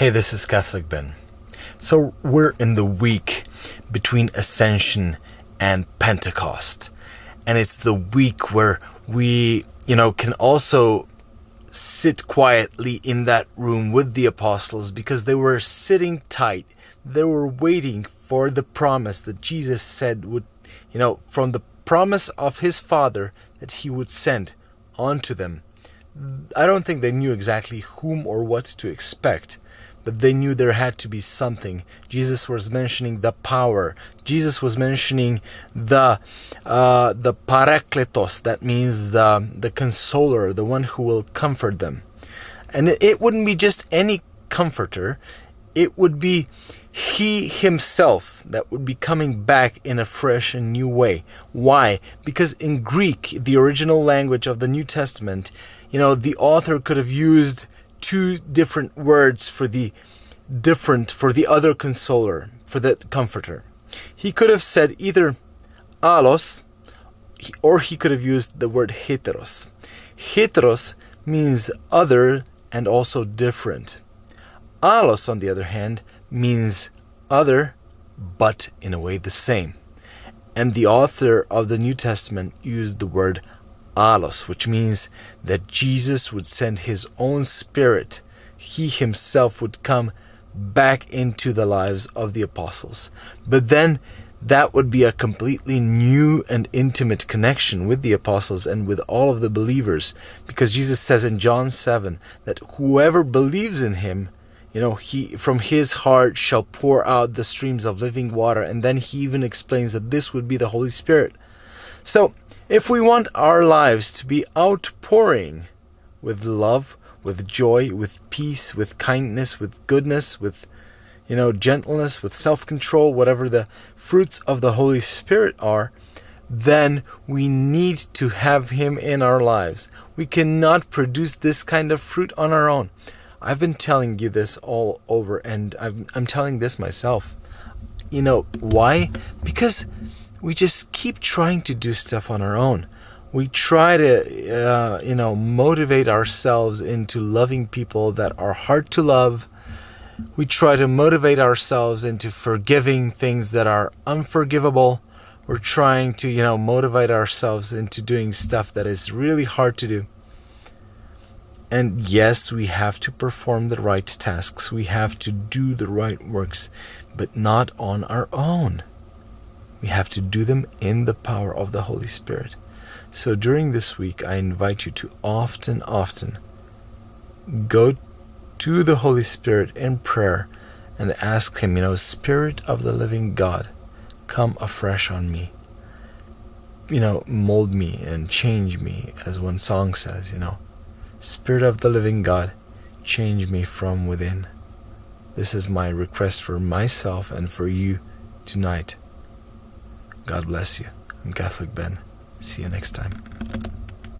Hey, this is Catholic Ben. So we're in the week between Ascension and Pentecost. And it's the week where we, can also sit quietly in that room with the apostles because they were sitting tight. They were waiting for the promise that Jesus said would, from the promise of his Father that he would send onto them. I don't think they knew exactly whom or what to expect, but they knew there had to be something. Jesus was mentioning the power. Jesus was mentioning the parakletos, that means the consoler, the one who will comfort them. And it wouldn't be just any comforter. It would be he himself that would be coming back in a fresh and new way. Why? Because in Greek, the original language of the New Testament, the author could have used two different words for the other consoler, for the comforter. He could have said either allos, or he could have used the word heteros. Heteros means other and also different. Allos, on the other hand, means other, but in a way the same. And the author of the New Testament used the word allos, which means that Jesus would send his own Spirit. He himself would come back into the lives of the apostles. But then that would be a completely new and intimate connection with the apostles and with all of the believers, because Jesus says in John 7 that whoever believes in him, he from his heart shall pour out the streams of living water. And then he even explains that this would be the Holy Spirit. So if we want our lives to be outpouring with love, with joy, with peace, with kindness, with goodness, with gentleness, with self-control, whatever the fruits of the Holy Spirit are, then we need to have him in our lives. We cannot produce this kind of fruit on our own. I've been telling you this all over, and I'm telling this myself. Why? Because we just keep trying to do stuff on our own. We try to, motivate ourselves into loving people that are hard to love. We try to motivate ourselves into forgiving things that are unforgivable. We're trying to, motivate ourselves into doing stuff that is really hard to do. And yes, we have to perform the right tasks. We have to do the right works, but not on our own. We have to do them in the power of the Holy Spirit. So during this week, I invite you to often go to the Holy Spirit in prayer and ask him, Spirit of the living God, come afresh on me. Mold me and change me, as one song says, Spirit of the living God, change me from within. This is my request for myself and for you tonight. God bless you. I'm Catholic Ben. See you next time.